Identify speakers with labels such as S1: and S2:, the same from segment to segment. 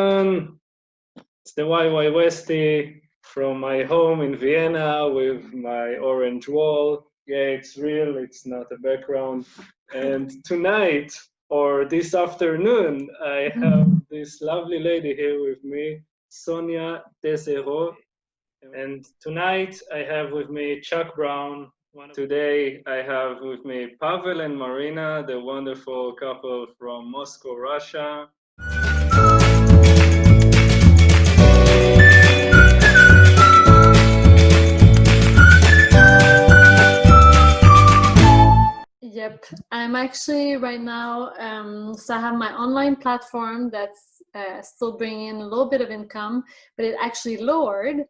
S1: everyone. It's the YY Westy from my home in Vienna with my orange wall. Yeah, it's real, it's not a background. And tonight, or this afternoon, I have this lovely lady here with me, Sonia Desero. And tonight I have with me Chuck Brown. Today I have with me Pavel and Marina, the wonderful couple from Moscow, Russia.
S2: Yep, I'm actually right now, so I have my online platform that's still bringing in a little bit of income, but it actually lowered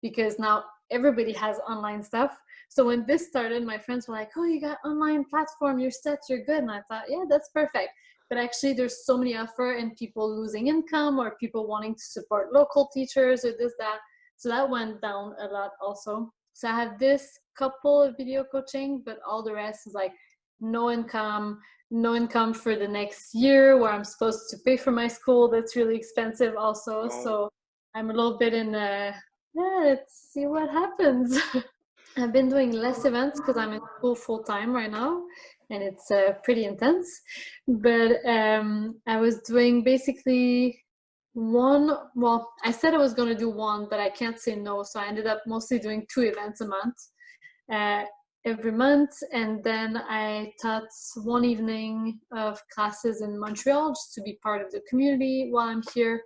S2: because now everybody has online stuff. So when this started, my friends were like, oh, you got online platform, you're set, you're good. And I thought, yeah, that's perfect. But actually there's so many offer and people losing income or people wanting to support local teachers or this, that. So that went down a lot also. So I have this couple of video coaching, but all the rest is like, no income for the next year where I'm supposed to pay for my school. That's really expensive also. Oh. So I'm a little bit in let's see what happens. I've been doing less events because I'm in school full time right now and it's pretty intense. But I was doing basically I said I was going to do one, but I can't say no. So I ended up mostly doing 2 events a month. Every month, and then I taught one evening of classes in Montreal just to be part of the community while I'm here.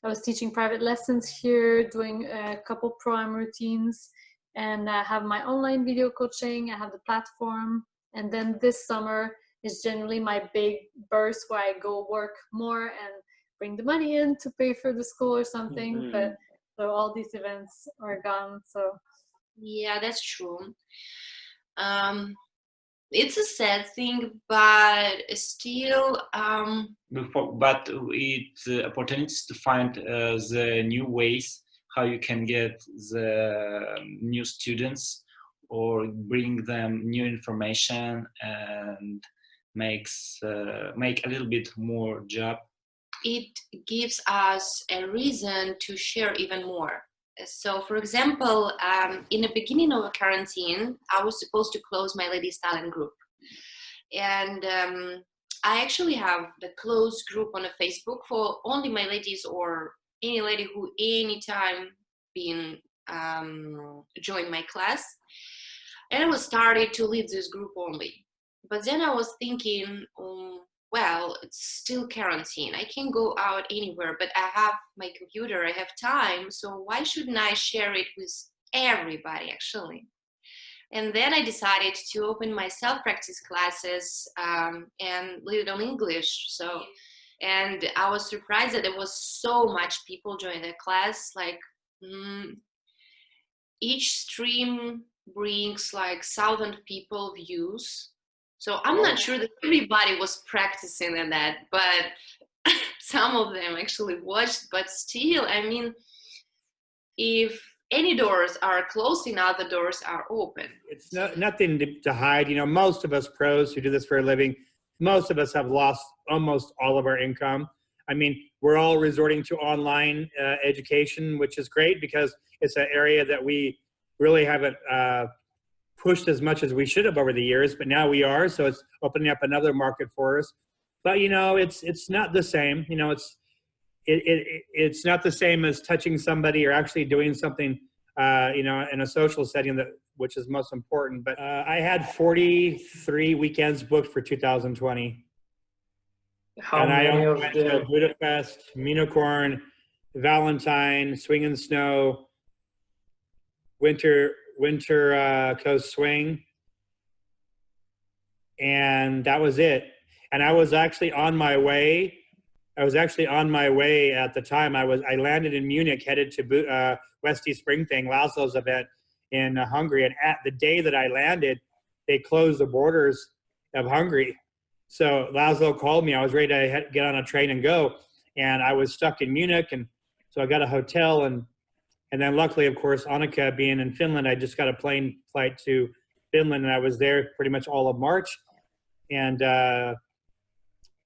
S2: I was teaching private lessons here, doing a couple pro-am routines, and I have my online video coaching. I have the platform, and then this summer is generally my big burst where I go work more and bring the money in to pay for the school or something. Mm-hmm. But so all these events are gone. So
S3: yeah, that's true. It's a sad thing, but still
S4: but it's opportunities to find the new ways how you can get the new students or bring them new information and make a little bit more job.
S3: It gives us a reason to share even more. So, for example, in the beginning of the quarantine, I was supposed to close my ladies' talent group. And I actually have the closed group on a Facebook for only my ladies or any lady who anytime been joined my class. And I was started to lead this group only. But then I was thinking, well, it's still quarantine. I can't go out anywhere, but I have my computer, I have time. So why shouldn't I share it with everybody, actually? And then I decided to open my self-practice classes and lead it on English. So, and I was surprised that there was so much people join the class. Like each stream brings like 1,000 people views. So I'm not sure that everybody was practicing in that, but some of them actually watched. But still, I mean, if any doors are closing, other doors are open.
S5: It's nothing to hide. You know, most of us pros who do this for a living, most of us have lost almost all of our income. I mean, we're all resorting to online education, which is great because it's an area that we really haven't pushed as much as we should have over the years, but now we are, so it's opening up another market for us. But you know, it's not the same. You know, it's not the same as touching somebody or actually doing something, you know, in a social setting which is most important. But I had 43 weekends booked for 2020.
S1: And I
S5: went to Budapest, Minocorn, Valentine, Swing and Snow, Winter Coast Swing, and that was it. And I was actually on my way. at the time. I landed in Munich, headed to Westy Spring Thing, Laszlo's event in Hungary. And at the day that I landed, they closed the borders of Hungary. So Laszlo called me. I was ready to get on a train and go, and I was stuck in Munich. And so I got a hotel, and then luckily, of course, Annika being in Finland, I just got a plane flight to Finland, and I was there pretty much all of March. And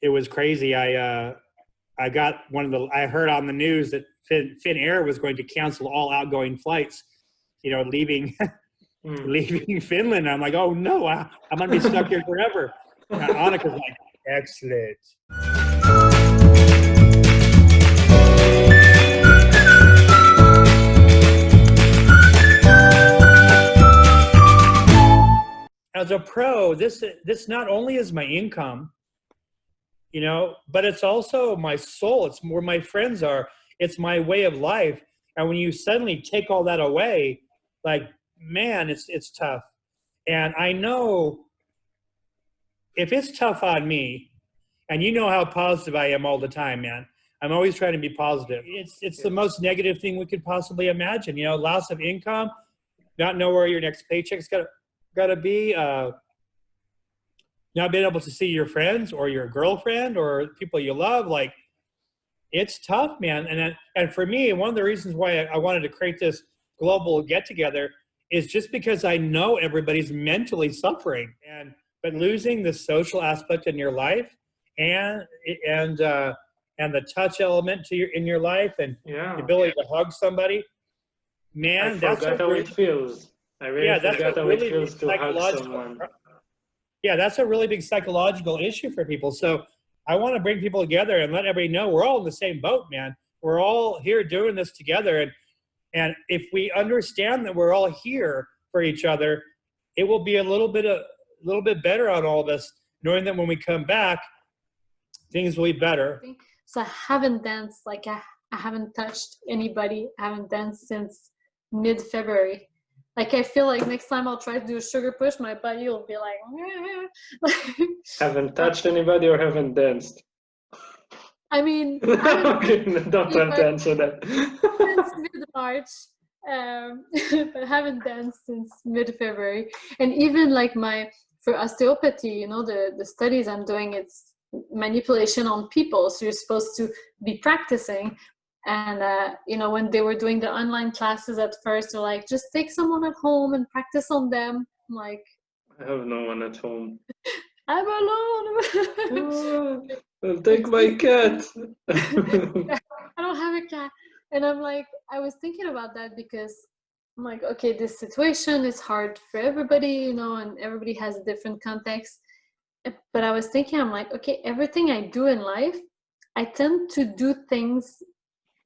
S5: it was crazy. I I heard on the news that Finnair was going to cancel all outgoing flights, leaving leaving Finland. I'm like, oh no, I'm going to be stuck here forever. Annika's like, excellent. As a pro, this not only is my income, but it's also my soul. It's where my friends are. It's my way of life. And when you suddenly take all that away, like, man, it's tough. And I know if it's tough on me, and you know how positive I am all the time, man. I'm always trying to be positive. It's the most negative thing we could possibly imagine. Loss of income, not know where your next paycheck's gotta be, not being able to see your friends or your girlfriend or people you love. Like, it's tough, man. And for me, one of the reasons why I wanted to create this global get together is just because I know everybody's mentally suffering, but losing the social aspect in your life and the touch element in your life and the ability to hug somebody, man,
S1: that's how it feels. I really forgot how it feels to hug someone.
S5: Yeah, that's a really big psychological issue for people. So I want to bring people together and let everybody know we're all in the same boat, man. We're all here doing this together. And if we understand that we're all here for each other, it will be a little bit better on all of us, knowing that when we come back, things will be better.
S2: So I haven't danced, like I haven't touched anybody. I haven't danced since mid-February. Like, I feel like next time I'll try to do a sugar push, my body will be like,
S1: haven't touched anybody or haven't danced?
S2: I mean,
S1: okay, don't have to answer that.
S2: Since mid-March, but I haven't danced since mid-February. And even like for osteopathy, the studies I'm doing, it's manipulation on people. So you're supposed to be practicing. And, when they were doing the online classes at first, they're like, just take someone at home and practice on them. I'm like,
S1: I have no one at home.
S2: I'm alone.
S1: I'll take my cat.
S2: I don't have a cat. And I'm like, I was thinking about that because I'm like, okay, this situation is hard for everybody, and everybody has a different context. But I was thinking, I'm like, okay, everything I do in life, I tend to do things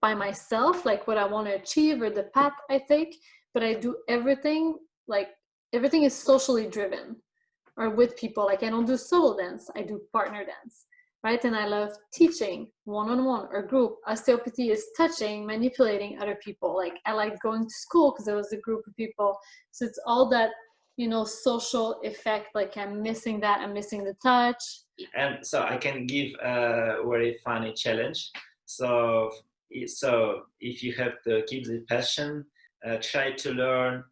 S2: by myself, like what I want to achieve or the path I take, but I do everything is socially driven or with people. Like, I don't do solo dance, I do partner dance, right? And I love teaching one-on-one or group. Osteopathy is touching, manipulating other people. Like, I like going to school because it was a group of people. So it's all that, social effect. Like, I'm missing that, I'm missing the touch.
S4: And so I can give a very funny challenge. So if you have to keep the passion, try to learn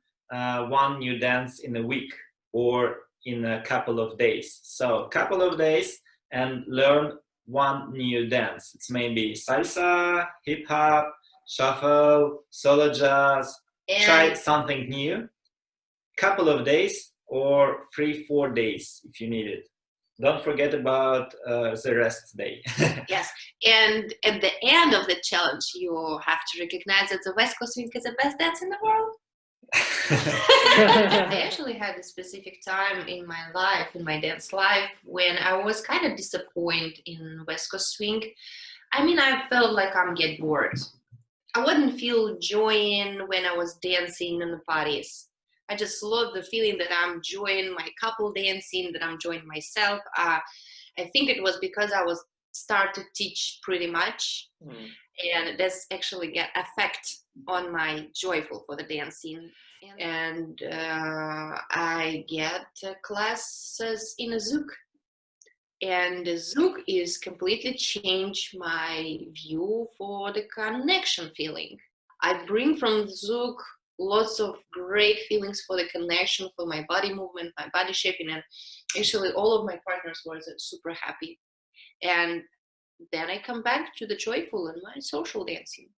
S4: one new dance in a week or in a couple of days. So couple of days and learn one new dance. It's maybe salsa, hip hop, shuffle, solo jazz. Try something new. Couple of days or 3-4 days if you need it. Don't forget about the rest day.
S3: Yes, and at the end of the challenge, you have to recognize that the West Coast swing is the best dance in the world. I actually had a specific time in my life, in my dance life, when I was kind of disappointed in West Coast swing. I mean, I felt like I'm getting bored. I wouldn't feel joy in when I was dancing in the parties. I just love the feeling that I'm enjoying my couple dancing, that I'm enjoying myself. I think it was because I was start to teach pretty much, and that's actually get effect on my joyful for the dancing. And I get classes in a Zouk, and Zouk is completely changed my view for the connection feeling. I bring from Zouk lots of great feelings for the connection, for my body movement, my body shaping, and actually all of my partners were super happy. And then I come back to the joyful and my social dancing.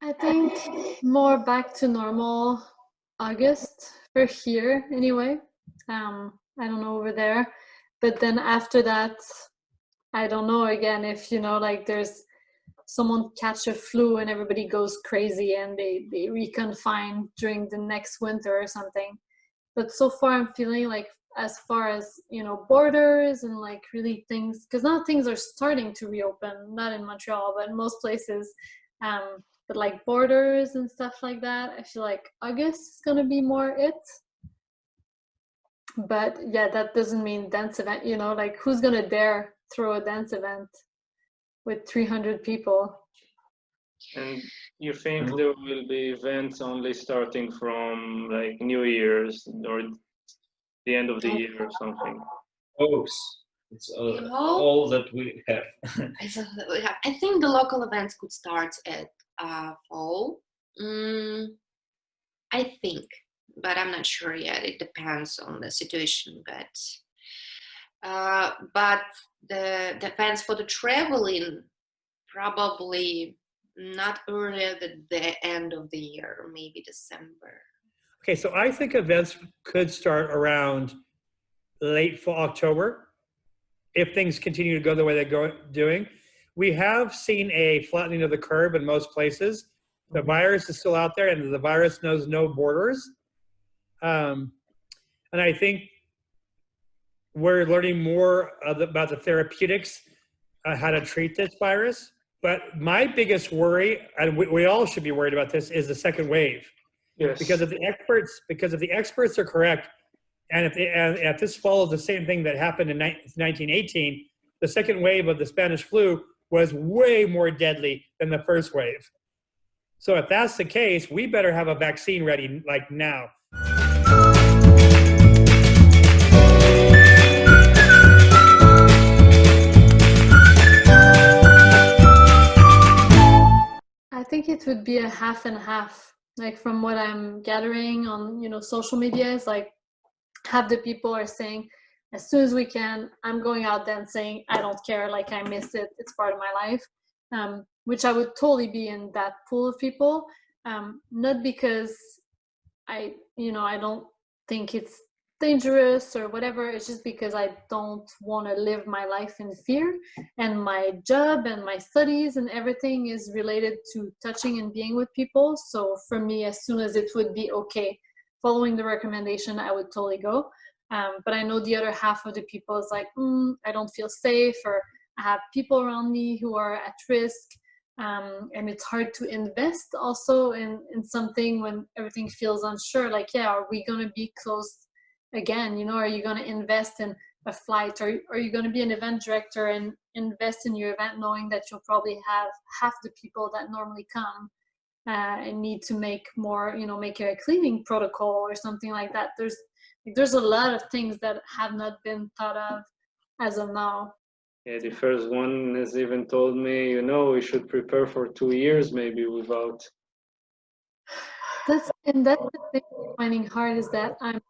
S2: I think more back to normal August for here anyway. I don't know over there. But then after that, I don't know again if, like there's someone catch a flu and everybody goes crazy and they reconfine during the next winter or something. But so far I'm feeling like, as far as, borders and like really things, because now things are starting to reopen, not in Montreal, but in most places. But like borders and stuff like that, I feel like August is going to be more it. But yeah, that doesn't mean dance event, like who's going to dare throw a dance event with 300 people?
S1: And you think there will be events only starting from like New Year's or the end of the year or something?
S4: It's all that we have.
S3: I think the local events could start at fall. I think, but I'm not sure yet. It depends on the situation. But the events for the traveling probably not earlier than the end of the year, maybe December.
S5: Okay, so I think events could start around late fall, October, if things continue to go the way they're doing. We have seen a flattening of the curve in most places. The virus is still out there, and the virus knows no borders. And I think we're learning more about the therapeutics, how to treat this virus. But my biggest worry, and we all should be worried about this, is the second wave.
S1: Yes.
S5: Because if the experts are correct, and if this follows the same thing that happened in 1918, the second wave of the Spanish flu was way more deadly than the first wave. So if that's the case, we better have a vaccine ready like now.
S2: I think it would be a half and half. Like from what I'm gathering on, social media, is like half the people are saying, as soon as we can, I'm going out there and saying, I don't care, like I miss it, it's part of my life. Which I would totally be in that pool of people. Not because I don't think it's dangerous or whatever. It's just because I don't want to live my life in fear, and my job and my studies and everything is related to touching and being with people. So for me, as soon as it would be okay, following the recommendation, I would totally go. But I know the other half of the people is like, I don't feel safe, or I have people around me who are at risk. And it's hard to invest also in something when everything feels unsure. Like, yeah, are we going to be closed again? Are you going to invest in a flight, or are you going to be an event director and invest in your event knowing that you'll probably have half the people that normally come and need to make more, make a cleaning protocol or something like that. There's a lot of things that have not been thought of as of now.
S1: Yeah, the first one has even told me, we should prepare for 2 years maybe without.
S2: That's the thing I'm finding hard, is that I'm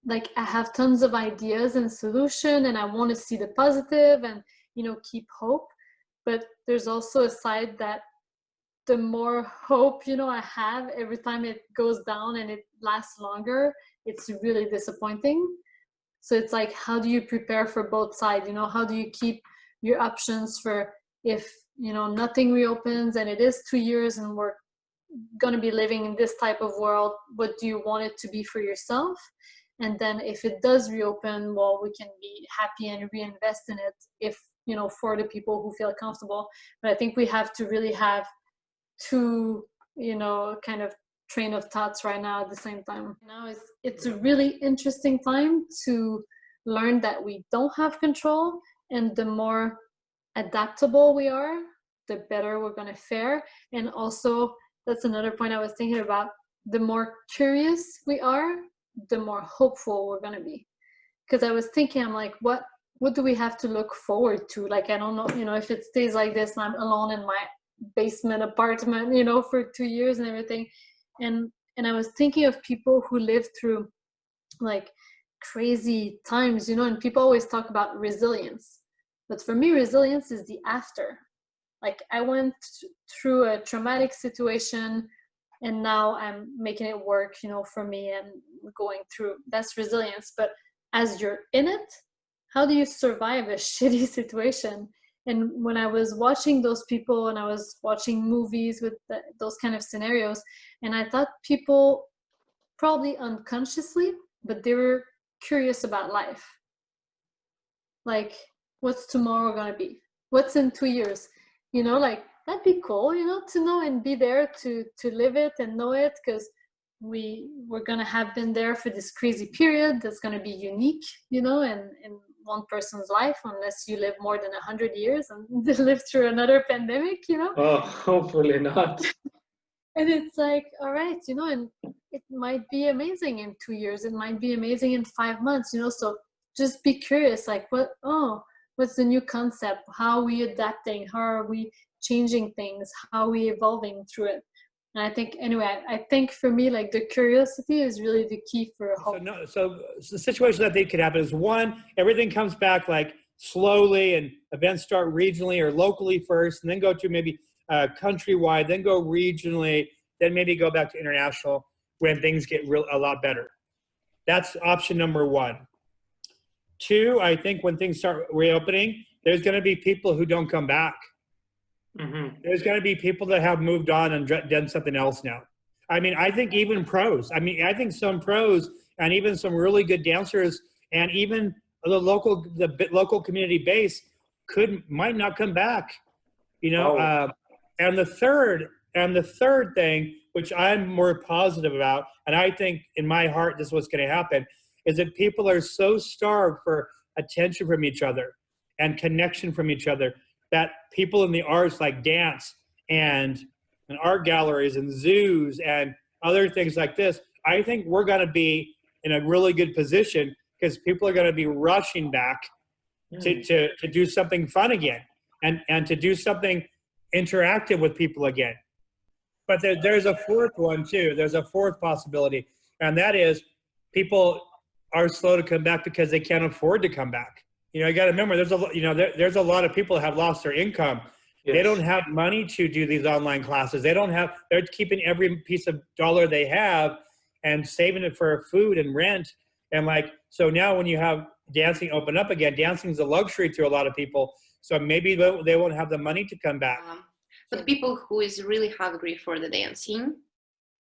S2: like, I have tons of ideas and solution, and I want to see the positive and, keep hope. But there's also a side that the more hope, I have, every time it goes down and it lasts longer, it's really disappointing. So it's like, how do you prepare for both sides? How do you keep your options for if, nothing reopens and it is 2 years and we're going to be living in this type of world? What do you want it to be for yourself? And then if it does reopen, well, we can be happy and reinvest in it if, for the people who feel comfortable. But I think we have to really have two, kind of train of thoughts right now at the same time. Now it's a really interesting time to learn that we don't have control, and the more adaptable we are, the better we're going to fare. And also, that's another point I was thinking about, the more curious we are, the more hopeful we're going to be. Because I was thinking, I'm like, what do we have to look forward to? Like, I don't know, if it stays like this and I'm alone in my basement apartment, for 2 years and everything. And I was thinking of people who lived through like crazy times, and people always talk about resilience. But for me, resilience is the after. Like, I went through a traumatic situation, and now I'm making it work, for me and going through. That's resilience. But as you're in it, how do you survive a shitty situation? And when I was watching those people and I was watching movies with those kind of scenarios, and I thought people probably unconsciously, but they were curious about life. Like, what's tomorrow gonna be? What's in 2 years? Like, that'd be cool, to know and be there to live it and know it, because we're gonna have been there for this crazy period that's gonna be unique, in one person's life, unless you live more than 100 years and live through another pandemic.
S1: Oh, hopefully not.
S2: And it's like, all right, and it might be amazing in 2 years. It might be amazing in 5 months, so just be curious, like, what's the new concept? How are we adapting? How are we changing things? How are we evolving through it? And I think for me, like, the curiosity is really the key for hope.
S5: So the situation that they could happen is, one, everything comes back like slowly, and events start regionally or locally first, and then go to maybe countrywide, then go regionally, then maybe go back to international when things get a lot better. That's option number one. Two, I think when things start reopening, there's going to be people who don't come back.
S1: Mm-hmm.
S5: There's going to be people that have moved on and done something else now. I mean, I think even pros. I mean, I think some pros and even some really good dancers and even the local community base might not come back. And the third thing, which I'm more positive about, and I think in my heart this is what's going to happen, is that people are so starved for attention from each other and connection from each other that people in the arts, like dance and art galleries and zoos and other things like this, I think we're going to be in a really good position, because people are going to be rushing back to do something fun again and to do something interactive with people again. But there's a fourth one too. There's a fourth possibility, and that is people are slow to come back because they can't afford to come back. You got to remember, there's a lot of people that have lost their income. Yes. They don't have money to do these online classes. They're keeping every piece of dollar they have and saving it for food and rent. And so now when you have dancing open up again, dancing is a luxury to a lot of people. So maybe they won't have the money to come back.
S3: For the people who is really hungry for the dancing,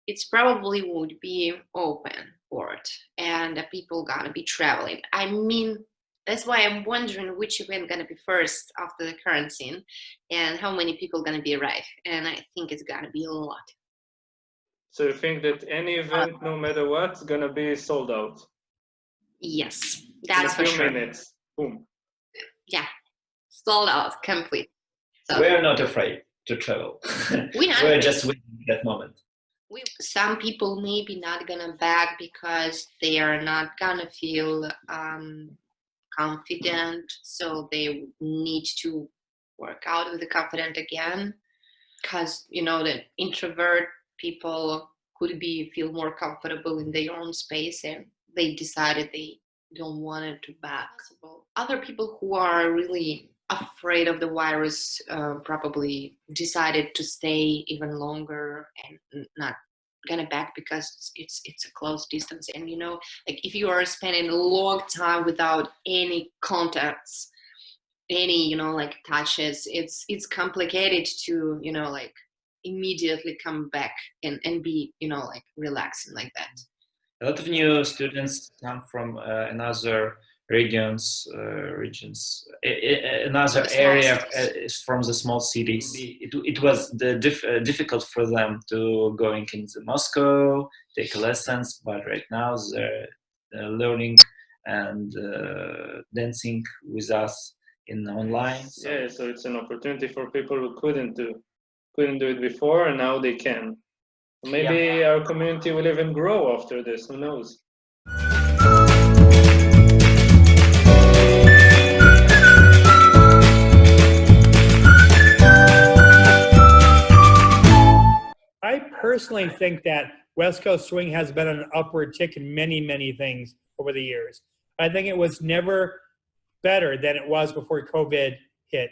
S3: it's probably would be open for it, and the people gonna be traveling. I mean, that's why I'm wondering which event gonna be first after the quarantine, and how many people gonna be arrive. And I think it's gonna be a lot.
S1: So you think that any event, no matter what, is gonna be sold out?
S3: Yes, that's for
S1: sure.
S3: sure.
S1: Minutes, boom.
S3: Yeah, sold out, complete. So,
S4: we're not afraid to travel. We're just waiting that moment.
S3: Some people maybe not gonna back because they are not gonna feel confident, so they need to work out with the confident again, because the introvert people could feel more comfortable in their own space, and they decided they don't want it to back. Other people who are really afraid of the virus probably decided to stay even longer and not gonna back because it's a close distance. And like if you are spending a long time without any contacts, any like touches, it's complicated to like immediately come back and be like relaxing like that.
S4: A lot of new students come from another regions, another area is from the small cities. It was difficult for them to going into Moscow, take lessons, but right now they're learning and dancing with us in online.
S1: So it's an opportunity for people who couldn't do it before, and now they can. Maybe our community will even grow after this, who knows?
S5: I personally think that West Coast Swing has been on an upward tick in many, many things over the years. I think it was never better than it was before COVID hit.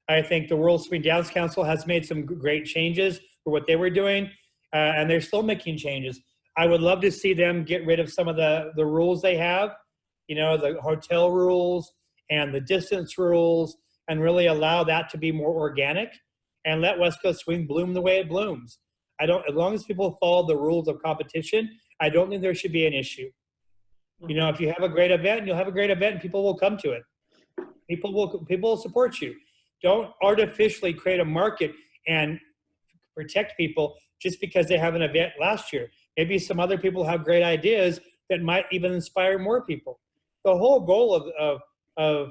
S5: I think the World Swing Dance Council has made some great changes for what they were doing. and they're still making changes. I would love to see them get rid of some of the rules they have, you know, the hotel rules and the distance rules, and really allow that to be more organic and let West Coast Swing bloom the way it blooms. As long as people follow the rules of competition, I don't think there should be an issue. You know, if you have a great event, you'll have a great event and people will come to it. People will support you. Don't artificially create a market and protect people just because they have an event last year. Maybe some other people have great ideas that might even inspire more people. The whole goal of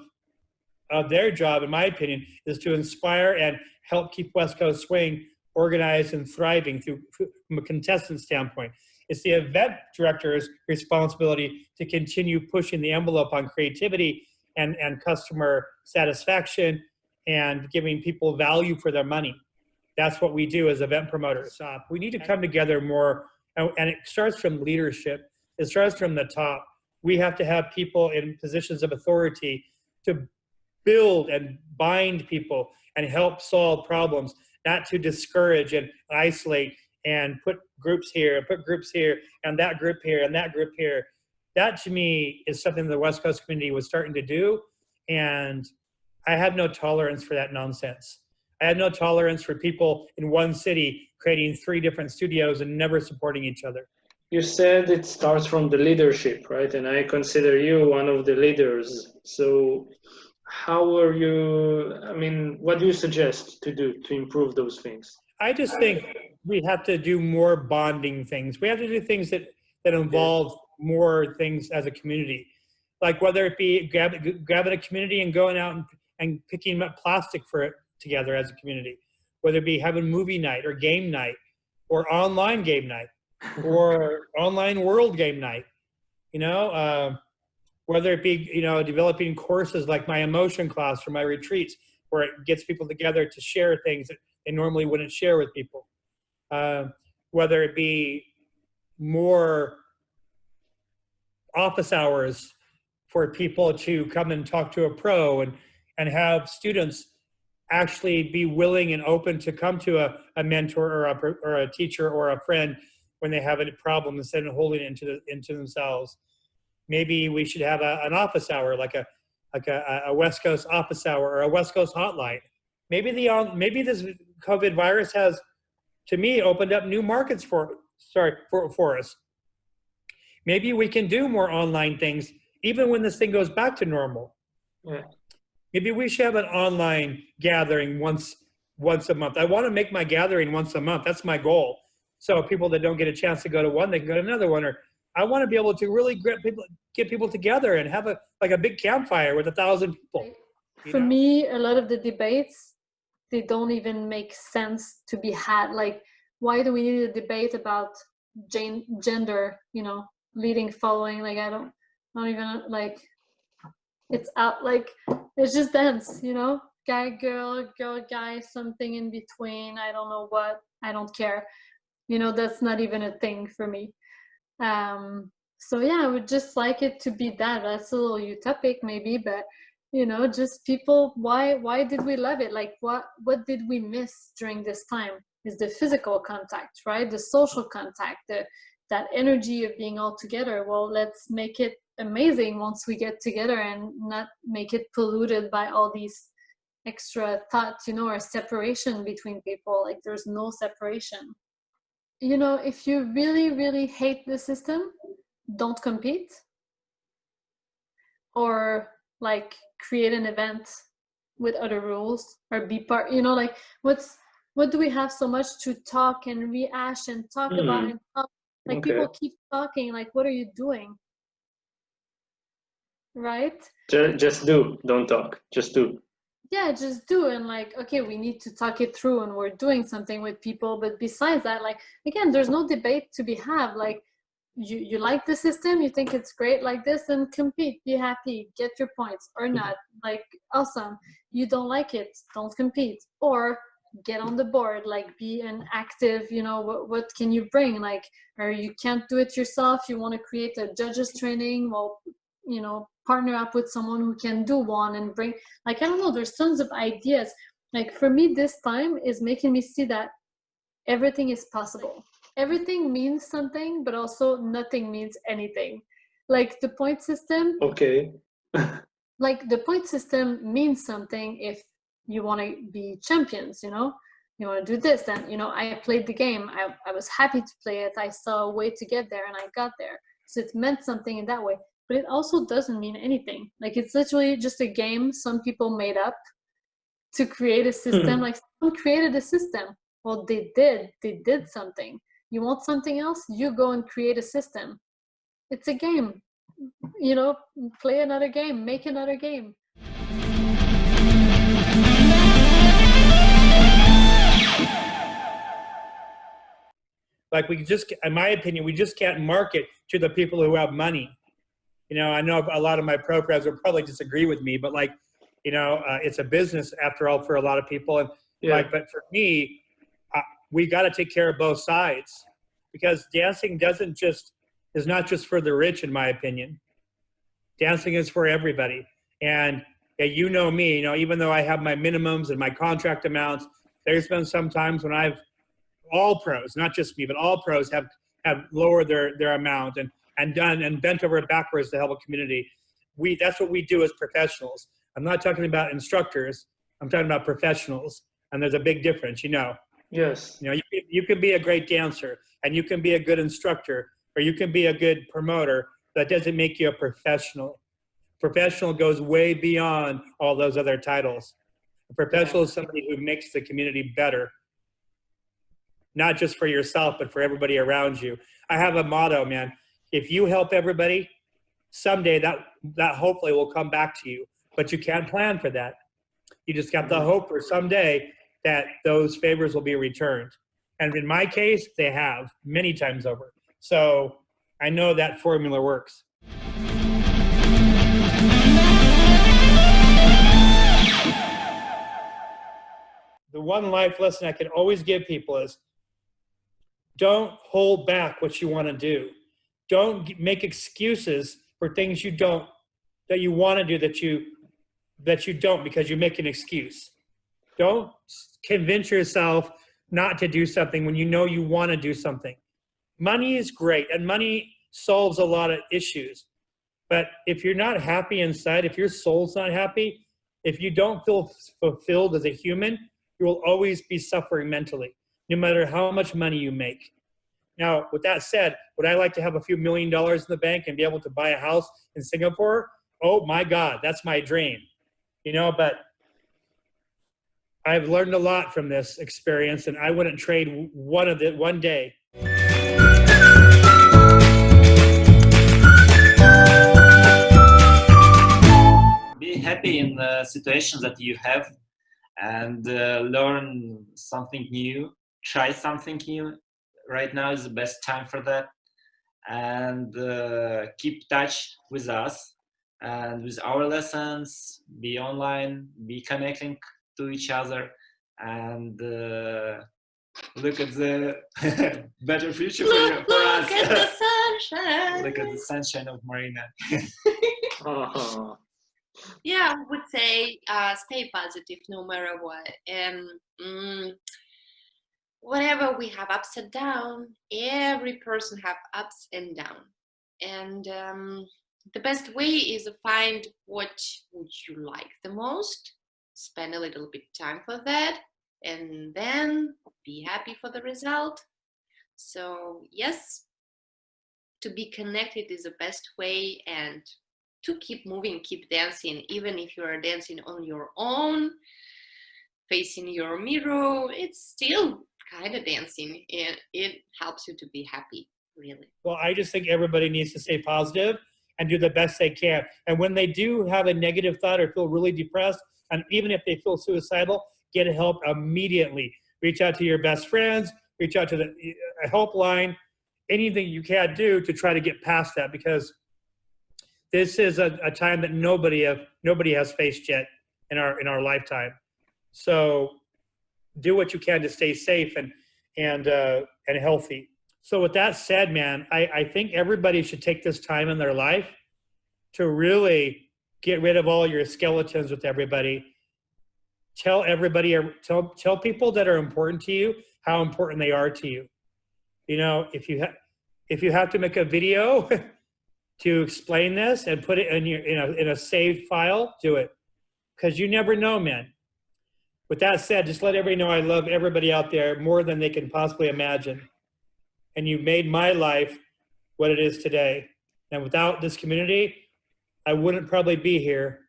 S5: their job, in my opinion, is to inspire and help keep West Coast Swing organized and thriving from a contestant standpoint. It's the event director's responsibility to continue pushing the envelope on creativity and customer satisfaction and giving people value for their money. That's what we do as event promoters. We need to come together more, and it starts from leadership. It starts from the top. We have to have people in positions of authority to build and bind people and help solve problems, not to discourage and isolate and put groups here, and that group here, and that group here. That, to me, is something the West Coast community was starting to do, and I have no tolerance for that nonsense. I have no tolerance for people in one city creating 3 different studios and never supporting each other.
S1: You said it starts from the leadership, right? And I consider you one of the leaders. So how are you, I mean, what do you suggest to do to improve those things?
S5: I just think we have to do more bonding things. We have to do things that involve more things as a community. Like whether it be grabbing a community and going out and picking up plastic for it together as a community. Whether it be having movie night or game night or online game night or online world game night. You know, whether it be, you know, developing courses like my emotion class for my retreats, where it gets people together to share things that they normally wouldn't share with people. Whether it be more office hours for people to come and talk to a pro and have students actually be willing and open to come to a mentor or a teacher or a friend when they have a problem instead of holding it into themselves. Maybe we should have an office hour, like a West Coast office hour or a West Coast hotline. Maybe this COVID virus has, to me, opened up new markets for us. Maybe we can do more online things even when this thing goes back to normal.
S1: Yeah.
S5: Maybe we should have an online gathering once a month. I want to make my gathering once a month. That's my goal. So people that don't get a chance to go to one, they can go to another one. Or I want to be able to really get people together and have a big campfire with 1,000 people.
S2: For me, a lot of the debates, they don't even make sense to be had. Like, why do we need a debate about gender, you know, leading, following? Like, I don't even, like, it's out, like, it's just dance, you know, guy, girl, guy, something in between. I don't know what, I don't care. You know, that's not even a thing for me. So yeah, I would just like it to be that. That's a little utopic maybe, but you know, just people, why did we love it? Like what did we miss during this time? Is the physical contact, right? The social contact, that energy of being all together. Well, let's make it amazing once we get together and not make it polluted by all these extra thoughts, you know, or separation between people. Like there's no separation. You know, if you really, really hate the system, don't compete. Or like create an event with other rules, or be part, you know, like what do we have so much to talk and rehash and talk about and talk? Like
S1: Okay.
S2: people keep talking, like what are you doing? Right?
S1: Just do, don't talk, just do.
S2: Yeah, just do. And like, okay, we need to talk it through and we're doing something with people, but besides that, like again, there's no debate to be had. Like you like the system, you think it's great like this, then compete, be happy, get your points or not. Like awesome. You don't like it, don't compete, or get on the board, like be an active, you know, what can you bring? Like, or you can't do it yourself, you want to create a judges training, well, you know, partner up with someone who can do one and bring, like, I don't know, there's tons of ideas. Like for me, this time is making me see that everything is possible. everything means something, but also nothing means anything. Like the point system,
S1: Okay.
S2: like the point system means something if you want to be champions, you know, you want to do this, then, you know, I played the game, I was happy to play it, I saw a way to get there and I got there, so it meant something in that way. But it also doesn't mean anything. Like it's literally just a game some people made up to create a system. Like someone created a system. Well, they did something. You want something else, you go and create a system. It's a game, you know, play another game, make another game.
S5: Like we just, in my opinion, we just can't market to the people who have money. You know, I know a lot of my pro pros will probably disagree with me, but like, you know, it's a business after all for a lot of people. And like, but for me, we got to take care of both sides, because dancing is not just for the rich, in my opinion. Dancing is for everybody. And you know me, you know, even though I have my minimums and my contract amounts, there's been some times when all pros, not just me, but all pros have lowered their amount and done and bent over backwards to help a community. That's what we do as professionals. I'm not talking about instructors. I'm talking about professionals. And there's a big difference, you know.
S1: Yes.
S5: You know, you can be a great dancer and you can be a good instructor, or you can be a good promoter. That doesn't make you a professional. Professional goes way beyond all those other titles. A professional is somebody who makes the community better. Not just for yourself, but for everybody around you. I have a motto, man. If you help everybody, someday that hopefully will come back to you. But you can't plan for that. You just got to hope for someday that those favors will be returned. And in my case, they have many times over. So I know that formula works. The one life lesson I can always give people is, don't hold back what you want to do. Don't make excuses for things that you want to do that you don't, because you make an excuse. Don't convince yourself not to do something when you know you want to do something. Money is great, and money solves a lot of issues. But if you're not happy inside, if your soul's not happy, if you don't feel fulfilled as a human, you will always be suffering mentally, no matter how much money you make. Now, with that said, would I like to have a few $1 million in the bank and be able to buy a house in Singapore? Oh my God, that's my dream. You know, but I've learned a lot from this experience, and I wouldn't trade one day.
S4: Be happy in the situations that you have, and learn something new, try something new. Right now is the best time for that. And keep touch with us and with our lessons, be online, be connecting to each other, and look at the better future for us.
S3: Look at the sunshine.
S4: Look at the sunshine of Marina.
S3: Yeah, I would say stay positive no matter what. And whenever we have ups and downs, every person have ups and downs. And the best way is to find what would you like the most, spend a little bit time for that, and then be happy for the result. So yes, to be connected is the best way, and to keep moving, keep dancing, even if you are dancing on your own, facing your mirror, it's still kind of dancing, and it helps you to be happy, really.
S5: Well, I just think everybody needs to stay positive and do the best they can. And when they do have a negative thought or feel really depressed, and even if they feel suicidal, get help immediately. Reach out to your best friends, reach out to the helpline, anything you can do to try to get past that, because this is a time that nobody has faced yet in our lifetime. So do what you can to stay safe and healthy. So with that said, man, I think everybody should take this time in their life to really get rid of all your skeletons with everybody. Tell everybody, tell people that are important to you how important they are to you. you know, if you have to make a video to explain this and put it in a saved file, do it, because you never know, man. With that said, just let everybody know I love everybody out there more than they can possibly imagine. And you've made my life what it is today. And without this community, I wouldn't probably be here.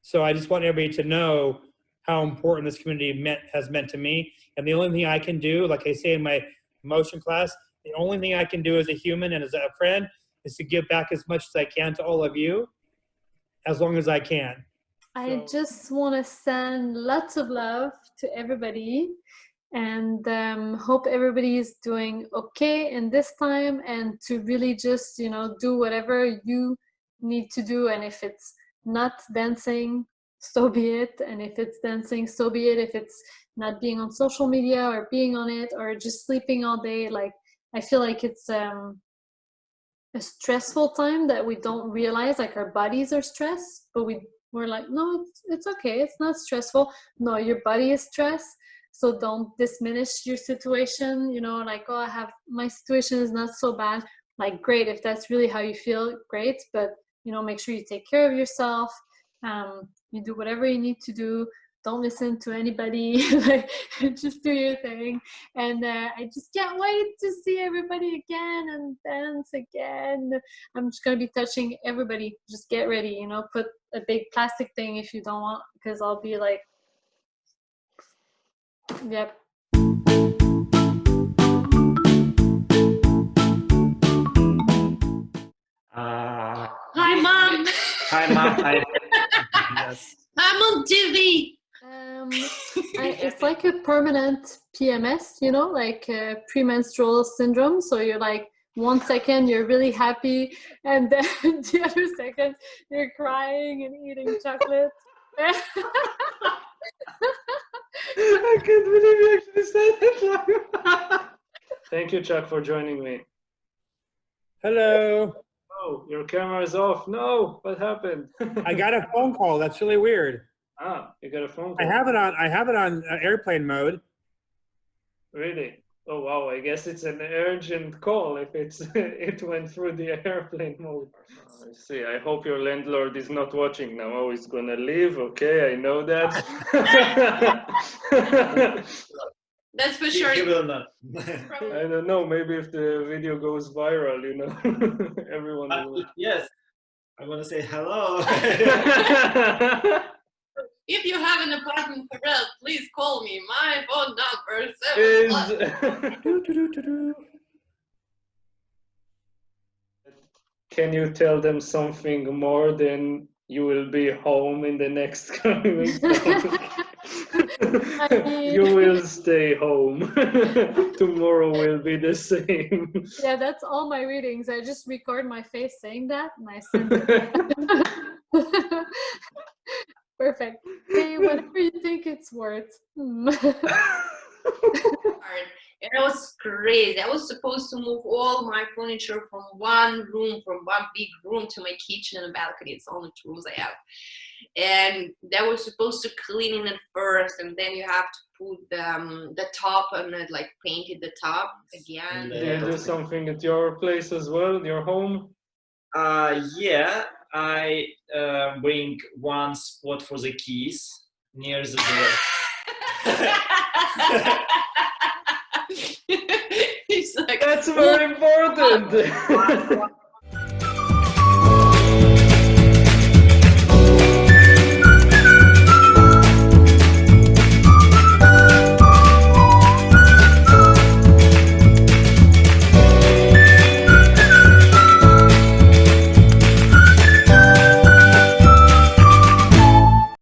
S5: So I just want everybody to know how important this community has meant to me. And the only thing I can do, like I say in my emotion class, the only thing I can do as a human and as a friend is to give back as much as I can to all of you, as long as I can.
S2: I just want to send lots of love to everybody, and hope everybody is doing okay in this time, and to really just, you know, do whatever you need to do. And if it's not dancing, so be it. And if it's dancing, so be it. If it's not being on social media or being on it, or just sleeping all day, like, I feel like it's a stressful time that we don't realize, like our bodies are stressed, but we're like, no, it's okay, it's not stressful. No, your body is stressed. So don't diminish your situation, you know, like, oh, my situation is not so bad. Like, great, if that's really how you feel, great. But, you know, make sure you take care of yourself. You do whatever you need to do. Don't listen to anybody. Like, just do your thing. And I just can't wait to see everybody again and dance again. I'm just gonna be touching everybody. Just get ready, you know, put a big plastic thing if you don't want, because I'll be like, yep.
S3: Hi, Mom.
S4: Hi, Mom. Hi. Yes.
S3: I'm on TV.
S2: It's like a permanent PMS, you know, like premenstrual syndrome. So you're like, 1 second you're really happy, and then the other second you're crying and eating chocolate.
S1: I can't believe you actually said it. Thank you, Chuck, for joining me.
S5: Hello.
S1: Oh, your camera is off. No, what happened?
S5: I got a phone call. That's really weird.
S1: Ah, you got a phone call.
S5: I have it on airplane mode.
S1: Really? Oh wow, I guess it's an urgent call if it went through the airplane mode. I see. I hope your landlord is not watching now. Oh, he's gonna leave. Okay, I know that.
S3: That's for sure.
S4: He will not.
S1: I don't know. Maybe if the video goes viral, you know, everyone will.
S4: Yes, I want to say hello.
S3: If you have an apartment for rent, please call me. My phone number is 7.
S1: Can you tell them something more than you will be home in the next coming week? You will stay home. Tomorrow will be the same.
S2: Yeah, that's all my readings. I just record my face saying that, and I send it. Perfect. Hey, whatever you think it's worth.
S3: And it was crazy. I was supposed to move all my furniture from one big room to my kitchen and balcony. It's the only 2 rooms I have. And they were supposed to clean it first, and then you have to put the top and like painted the top again.
S1: Do you do something at your place as well, your home?
S4: Yeah, I bring one spot for the keys near the door.
S3: He's like,
S1: That's very important.